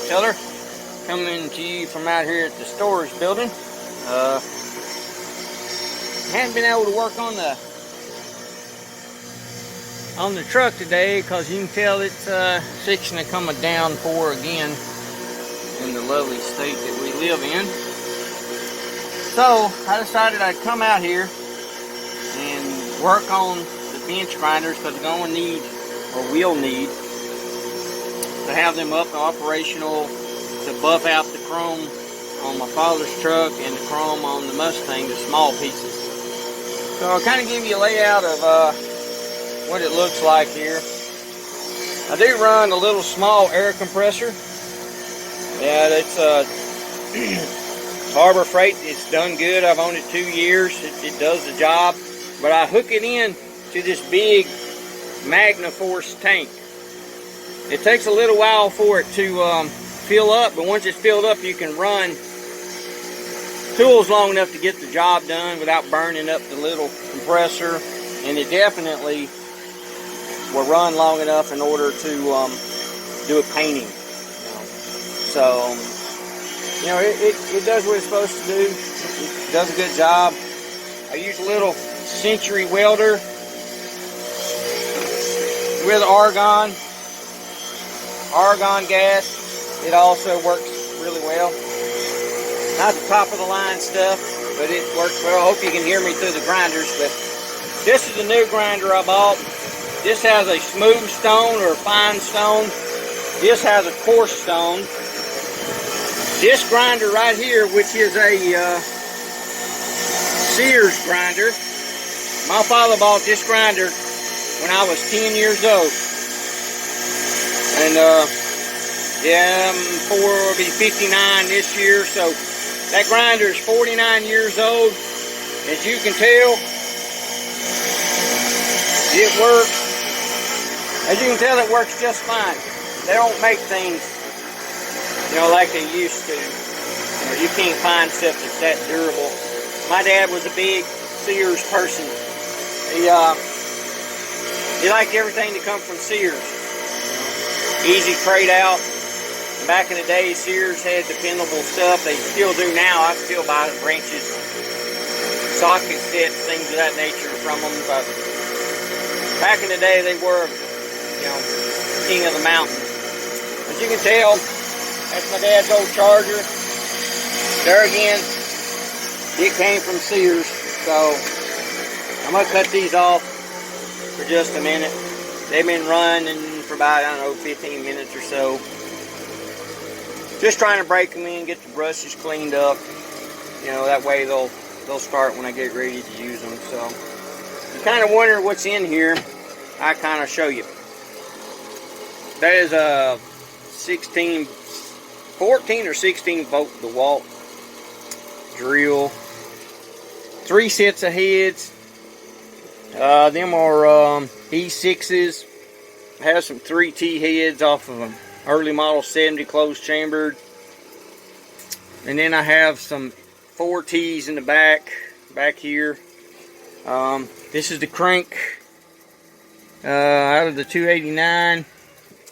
Teller, coming to you from out here at the storage building. Haven't been able to work on the truck today because you can tell it's fixing to come a downpour again in the lovely state that we live in. So I decided I'd come out here and work on the bench grinders because we're going to need, or will need, to have them up and operational to buff out the chrome on my father's truck and the chrome on the Mustang, the small pieces. So I'll kind of give you a layout of what it looks like here. I do run a little small air compressor. Yeah, it's Harbor Freight. It's done good. I've owned it 2 years. It does the job. But I hook it in to this big Magna-Force tank. It takes a little while for it to fill up, but once it's filled up, you can run tools long enough to get the job done without burning up the little compressor. And it definitely will run long enough in order to do a painting. So, you know, it does what it's supposed to do. It does a good job. I use a little Century welder with argon gas. It also works really well. Not the top of the line stuff, but it works well. I hope you can hear me through the grinders, but this is the new grinder I bought. This has a smooth stone or fine stone. This has a coarse stone. This grinder right here, which is a Sears grinder. My father bought this grinder when I was 10 years old. And yeah, I'll be 59 this year, so that grinder is 49 years old. As you can tell, it works. As you can tell, it works just fine. They don't make things, you know, like they used to. You know, you can't find stuff that's that durable. My dad was a big Sears person. He liked everything to come from Sears. Easy trade out. Back in the day, Sears had dependable stuff. They still do now. I still buy wrenches, socket sets, things of that nature from them. But back in the day, they were, you know, king of the mountain. As you can tell, that's my dad's old Charger. There again, it came from Sears. So I'm going to cut these off for just a minute. They've been running for about, I don't know, 15 minutes or so. Just trying to break them in, get the brushes cleaned up. You know, that way they'll start when I get ready to use them. So if you kind of wonder what's in here, I kind of show you. That is a 14 or 16 volt DeWalt drill. 3 sets of heads. Them are E6s. Have some 3T heads off of them. Early model 70 closed chambered. And then I have some 4Ts in the back here. This is the crank out of the 289,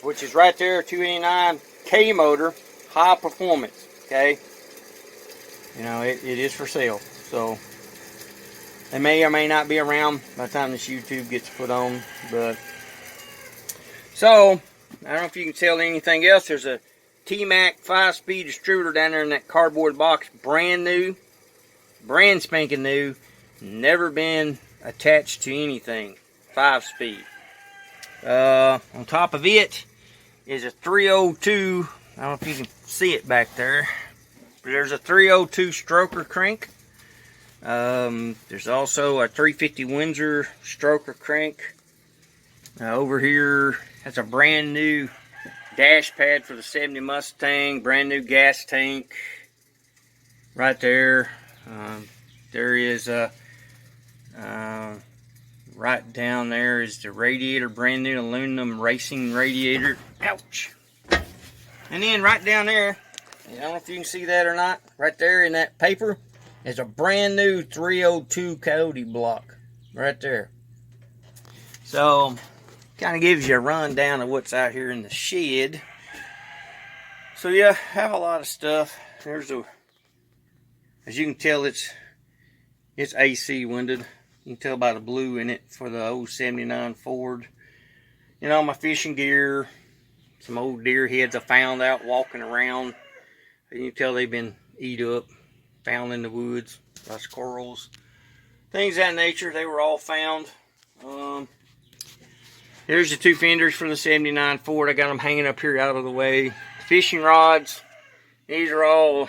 which is right there, 289K motor, high performance. Okay, you know, it is for sale. So they may or may not be around by the time this YouTube gets put on. But so I don't know if you can tell anything else. There's a T-Mac 5-speed distributor down there in that cardboard box. Brand new. Brand spanking new. Never been attached to anything. 5-speed. On top of it is a 302. I don't know if you can see it back there. But there's a 302 stroker crank. There's also a 350 Windsor stroker crank. Over here, that's a brand new dash pad for the 70 Mustang, brand new gas tank right there. There is a right down there is the radiator, brand new aluminum racing radiator. Ouch! And then right down there, I don't know if you can see that or not, right there in that paper is a brand new 302 Coyote block right there. So kind of gives you a rundown of what's out here in the shed. So yeah, I have a lot of stuff. There's a, as you can tell, it's AC winded. You can tell by the blue in it for the old 79 Ford. You know, my fishing gear, some old deer heads I found out walking around. You can tell they've been eat up, found in the woods by squirrels, things of that nature. They were all found. Here's the two fenders for the 79 Ford. I got them hanging up here out of the way. Fishing rods. These are all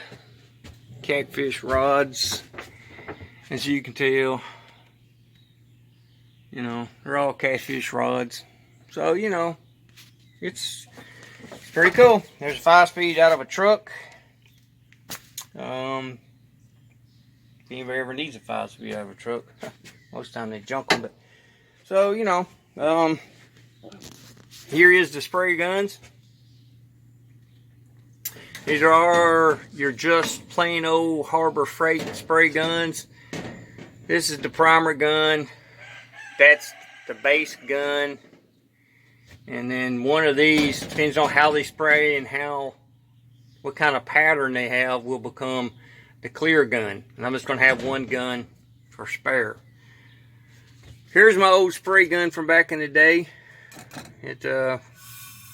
catfish rods, as you can tell. You know, they're all catfish rods. So, you know, it's pretty cool. There's a 5-speed out of a truck. If anybody ever needs a 5-speed out of a truck, most of the time they junk them. But so, you know, here is the spray guns. These are your just plain old Harbor Freight spray guns. This is the primer gun. That's the base gun. And then one of these, depends on how they spray and what kind of pattern they have, will become the clear gun. And I'm just going to have one gun for spare. Here's my old spray gun from back in the day.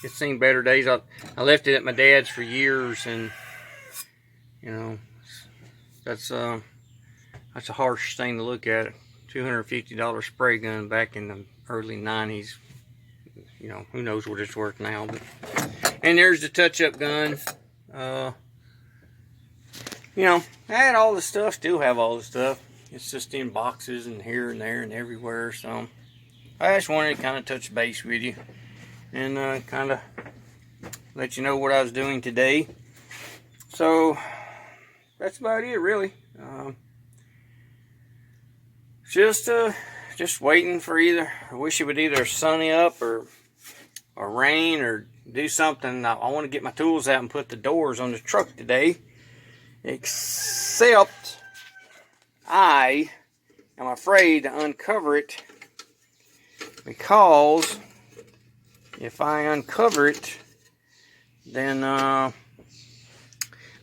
It's seen better days. I left it at my dad's for years, and you know, that's a harsh thing to look at. $250 spray gun back in the early 90s. You know, who knows what it's worth now. But, and there's the touch-up gun. You know, I had all the stuff, still have all the stuff. It's just in boxes and here and there and everywhere. So I just wanted to kind of touch base with you and kind of let you know what I was doing today. So that's about it, really. Just waiting for I wish it would either sunny up or rain or do something. I want to get my tools out and put the doors on the truck today. Except I am afraid to uncover it, because if I uncover it, then I'm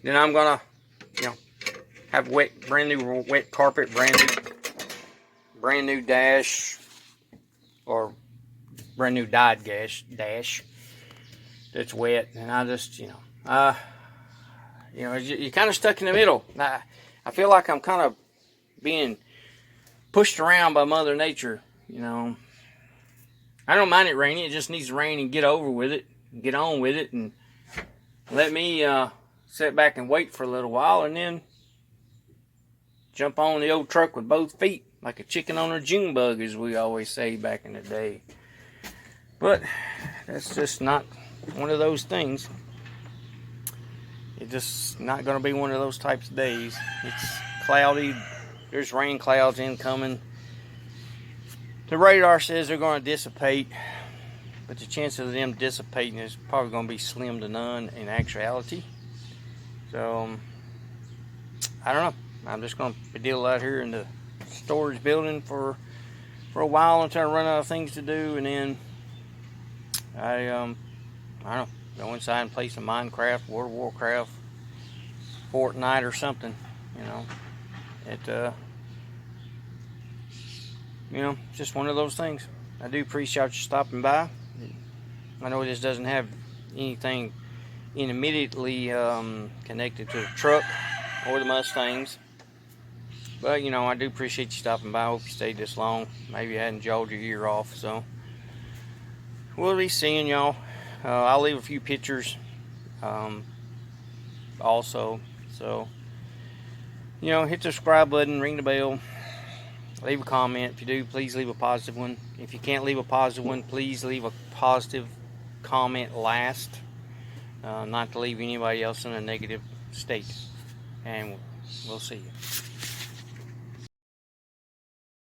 gonna, you know, have brand new wet carpet, brand new dash, or brand new dyed dash that's wet, and I just, you know, you're kind of stuck in the middle. I feel like I'm kind of being pushed around by Mother Nature. You know, I don't mind it raining. It just needs to rain and get over with it, get on with it, and let me sit back and wait for a little while, and then jump on the old truck with both feet, like a chicken on a June bug, as we always say back in the day. But that's just not one of those things. It's just not going to be one of those types of days. It's cloudy. There's rain clouds incoming. The radar says they're going to dissipate, but the chances of them dissipating is probably going to be slim to none in actuality. So, I don't know. I'm just going to deal out here in the storage building for a while until I run out of things to do, and then I don't know, go inside and play some Minecraft, World of Warcraft, Fortnite or something. You know, you know, just one of those things. I do appreciate you stopping by. I know this doesn't have anything immediately connected to the truck or the Mustangs, but you know, I do appreciate you stopping by. I hope you stayed this long. Maybe I hadn't jawed your ear off, so we'll be seeing y'all. I'll leave a few pictures also, so you know, hit the subscribe button, ring the bell, leave a comment. If you do, please leave a positive one. If you can't leave a positive one, please leave a positive comment last, not to leave anybody else in a negative state. And we'll see you.